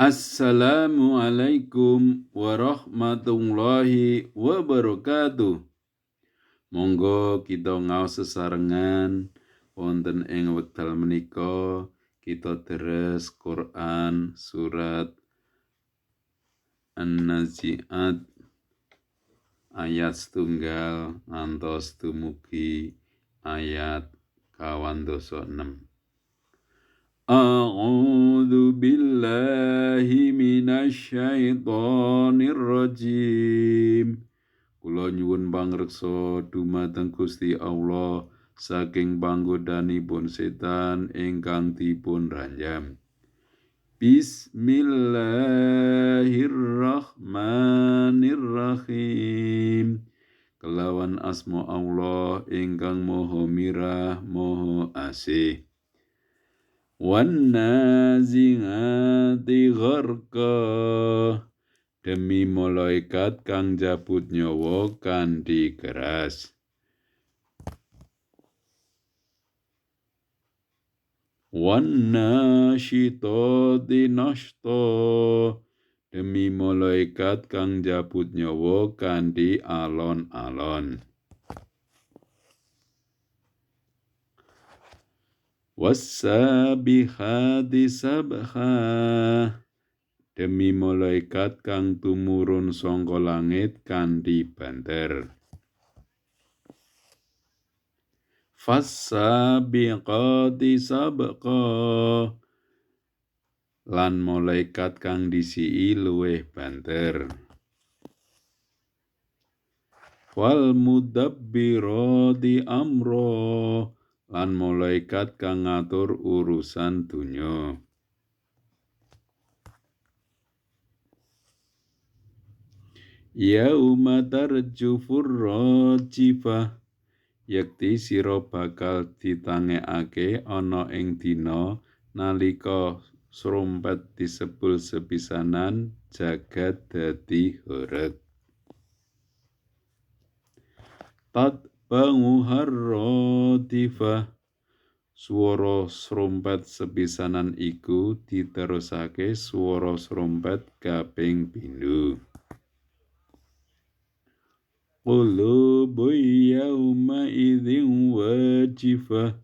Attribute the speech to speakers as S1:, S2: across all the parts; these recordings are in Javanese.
S1: Assalamualaikum warahmatullahi wabarakatuh. Monggo kita ngaos sesarengan wonten ing wekdal menika kita deres Quran surat An-Nazi'at ayat setunggal ngantos dumugi ayat 26. A'udzu billahi minasyaitonir rajim. Kula nyuwun pangreksa dumateng Gusti Allah saking panggodanipun setan ingkang dipun ranjam. Bismillahirrahmanirrahim. Kelawan asma Allah ingkang Maha Mirah, Maha Asih. Wan-nazi'ati gharqa. Demi malaikat kang jabut nyawa kanthi keras. Wan-nasyitati nashta. Demi malaikat kang jabut nyawa kanthi alon-alon. Was-sabihati sabha. Demi malaikat kang tumurun saka langit kanthi banter. Fas-sabiqati sabqa. Lan malaikat kang disiki luwih banter. Wal mudabbirati amra. Lan malaikat kang ngatur urusan dunya. Yauma tarjufur rajifah. Yakti sira bakal ditangekake ana ing dina nalika srompet disebul sepisanan jagat dadi horeg. Tatba'u harratifah. Swara srompet sepisanan iku diterusake swara srompet kaping pindho. Qulubu yauma idzin wajifah.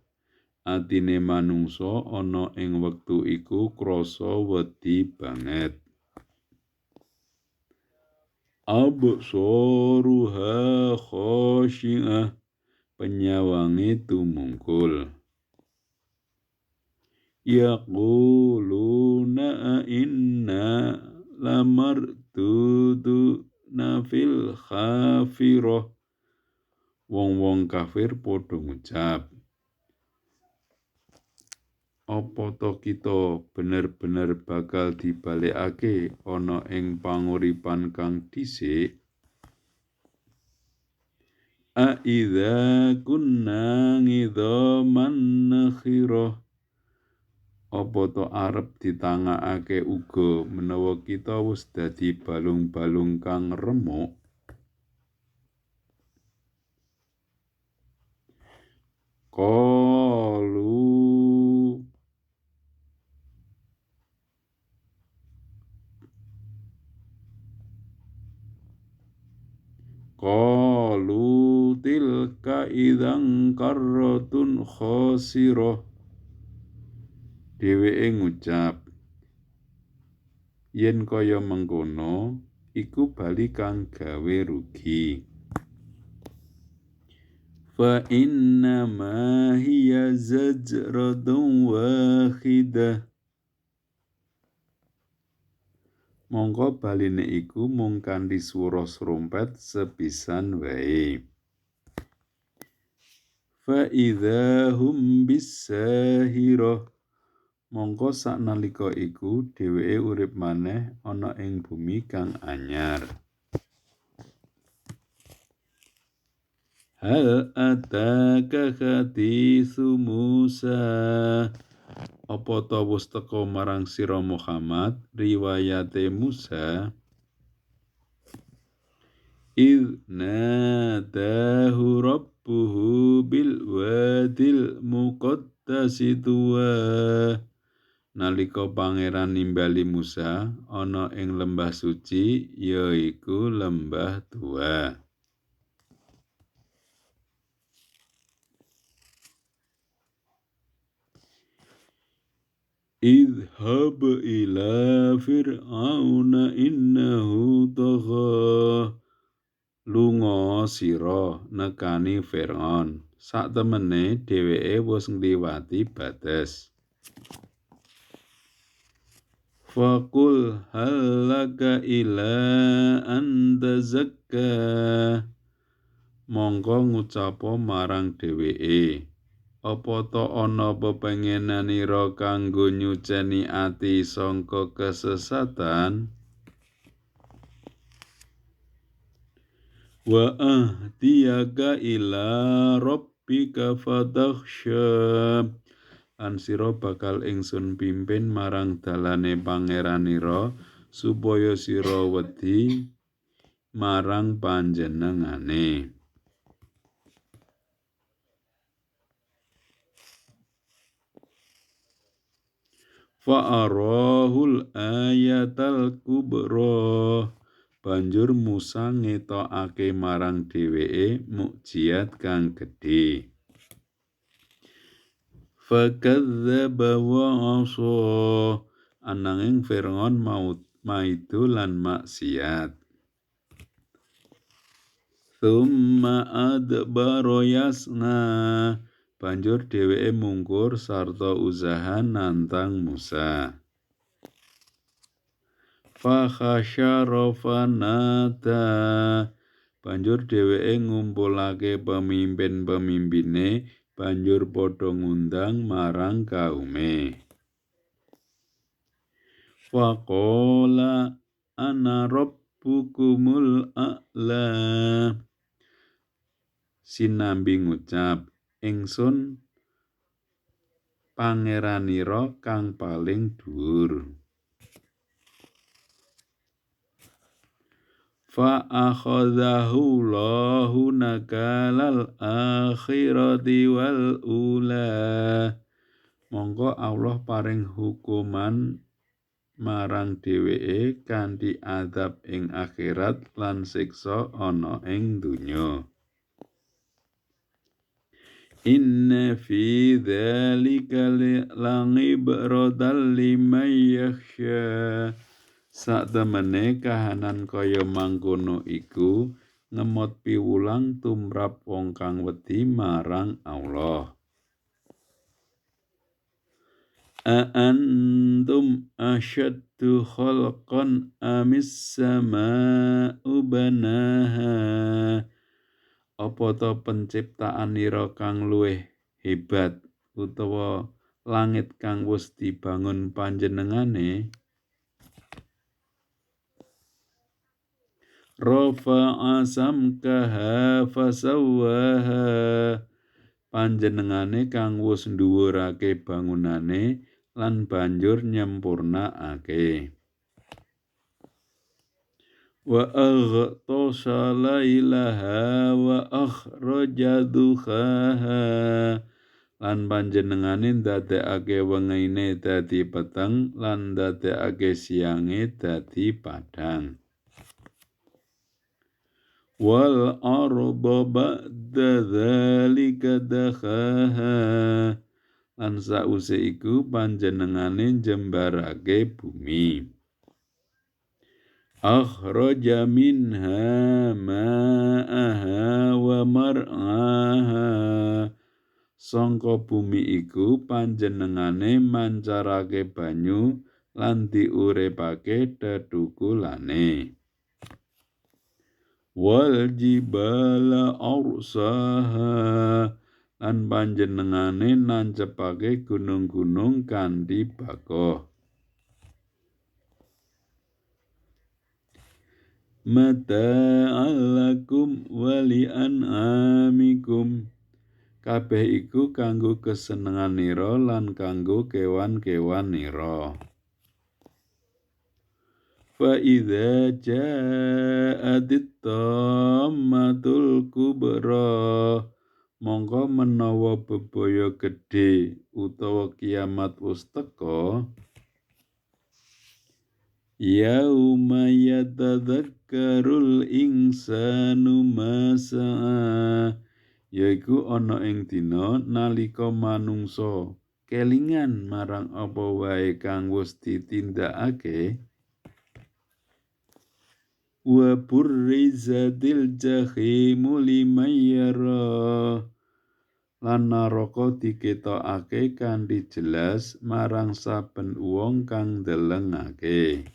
S1: Atine manungsa ana ing wektu iku krasa wedi banget. Absaruha khashi'ah. Penyawange tumungkul. Yaquluna inna lamarduduna fil khafirah. Wong-wong kafir padha ngucap, apa to kita bener-bener bakal dibalekake ana ing panguripan kang dhisik? A idza kunna ngidhaman nakhirah. Apa to arep ditangakake uga menawa kita wis dadi balung-balung kang remuk? Qalu tilka idzan karratun khasirah. Dheweke ngucap, yen kaya mengkono iku bali kang gawe rugi. Fa inna ma hiya zajratun wahidah. Mongko baline iku mung kanthi swara srompet sepisan wae. Fa idza hum bis-sahirah. Mongko saknalika iku dheweke urip maneh ana ing bumi kang anyar. Hal ataka haditsu Musa. Apa ta wis teka marang sira Muhammad riwayate Musa? Nadahu rabbuhu bil wadil muqaddasi tuwa. nalika pangeran nimbali Musa ana ing lembah suci yaiku lembah Tua. Idhab ila fir'auna innahu tagha. Lunga sira nekani Fir'aun. Saktemene dheweke wis ngliwati batas. Faqul halaka ila anta zakka. Mongko ngucapa marang dheweke. Apa ta ana pepengenanira kanggo nyuceni ati sangka kesesatan? Wa ahdiyaka ila rabbika fatakhsha. Lan sira bakal ingsun pimpin marang dalane pangeranira supaya sira wedi marang panjenengane. Fa'arahul ayatal kubra. Banjur Musa ngetokake marang dheweke mukjizat kang gedhe. Fakadzdzaba wa 'asa. Ananging Fir'aun maido lan maksiat. Tsumma adbara yasna. Banjur dheweke mungkur sarta usaha nantang Musa. Fakhasyara fanada. Banjur dheweke ngumpulake pemimpin-pemimpine banjur padha ngundang marang kaume. Faqala ana rabbukumul a'la. Sinambi ngucap, ingsun pangeranira kang paling dhuwur. Fa akhadhahu Allahu nakalal akhirati wal ula. Mongko Allah paring hukuman marang dheweke kanthi azab ing akhirat lan siksa ana ing donya. Inna fi dzalika la'ibratan liman yakhsha. Saktemene kahanan kaya mangkono iku ngemot piwulang tumrap wong kang wedi marang Allah. Antum asyaddu khalqan amis sama'u banaha. Apa ta penciptaanira kang luwih hebat utawa langit kang wis dibangun panjenengane? Rafa'a samkaha fasawwaha. Panjenengane kang wis nduwurake bangunane lan banjur nyempurnakake. Wa aghtasa lailaha wa akhraja dukhaha. Lan panjenengane ndadekake wengine dadi peteng lan ndadekake siange dadi padhang. Wal arda ba'da dzalika dakhaha. Lan sause iku panjenengane jembarake bumi. Akhraja minha ma'aha wa mar'aha. Sangka bumi iku panjenengane mancarake banyu lan diuripake tetukulane. Wal jibala arsaha. Lan panjenengane nancepake gunung-gunung kanthi bakoh. Mata'al lakum wa li'an'amikum. Kabeh iku kanggo kesenenganira lan kanggo kewan-kewanira. Fa idza ja'atit tammatul kubra. Mongko menawa bebaya gedhe utawa kiamat wis teka, Yauma yatadzakkarul insanu ma sa'a. Yaiku ana ing dina nalika manungsa kelingan marang apa wae kang wis ditindakake. Wa burrizatil jahimu liman yara. Lan naraka diketokake kanthi jelas marang saben wong kang ndelengake.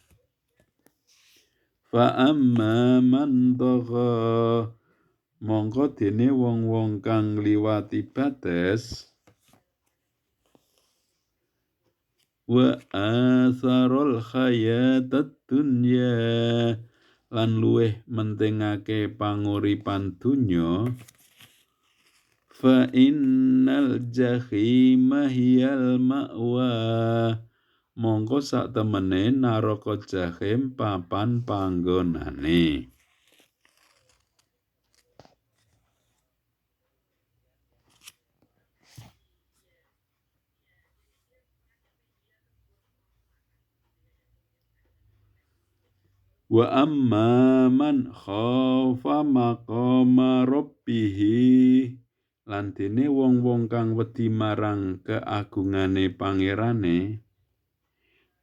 S1: Fa amma man tagha, mongko dene wong-wong kang liwati bates wa atharul hayatad dunya lan luweh mentingake panguripan donya fa innal jahima hiyal ma'wa, mongko sak temene naraka jahim papan panggonane. Wa amma man khafa maqama rabbih, lan dene wong-wong kang wedi marang keagungane pangerane.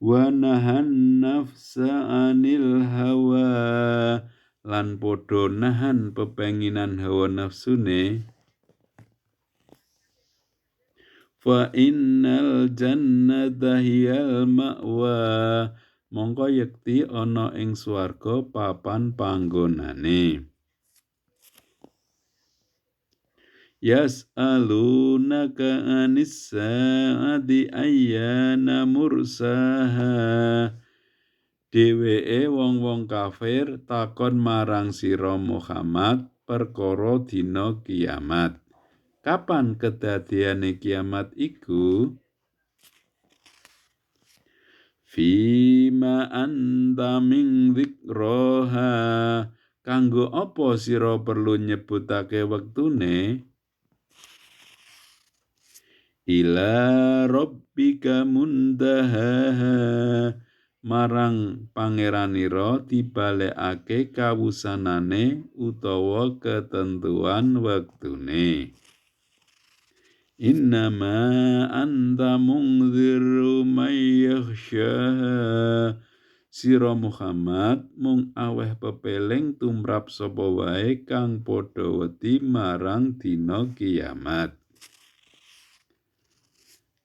S1: Wa nahan nafsa anil hawa, lan padha nahan pepenginan hawa nafsune. Fa innal jannata hiyal ma'wa, mongko yekti ana ing swarga papan panggonane. Yas'alunaka anis sa'ati ayyana mursaha. Dheweke wong-wong kafir takon marang sira Muhammad perkara dina kiamat. Kapan kedadeane kiamat iku? Fima anta min dzikraha, kanggo apa sira perlu nyebutake wektune? Ila rabbika muntahaha, marang pangeranira dibalekake kawusanane utawa ketentuan wektune. Innama anta mungdziru may yakhshaha, sira Muhammad mung aweh pepeling tumrap sapa wae kang padha wedi marang dina kiamat.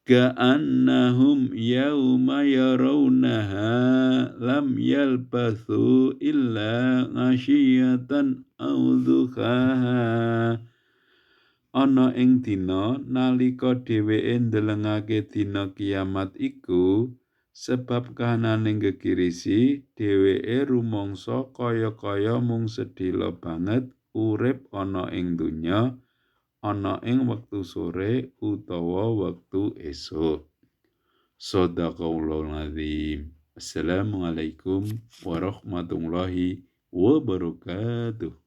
S1: Ka'annahum yauma yarawnaha lam yalbathu illa ashiyatan aw duhaha. Ana ing dina nalika dheweke ndelengake dina kiamat iku, sebab kahanane gegirisi dheweke rumangsa kaya-kaya mung sedhela banget urip ana ing donya, ana ing wektu sore utawa wektu esuk. Shadaqallahul azim. Assalamualaikum warahmatullahi wabarakatuh.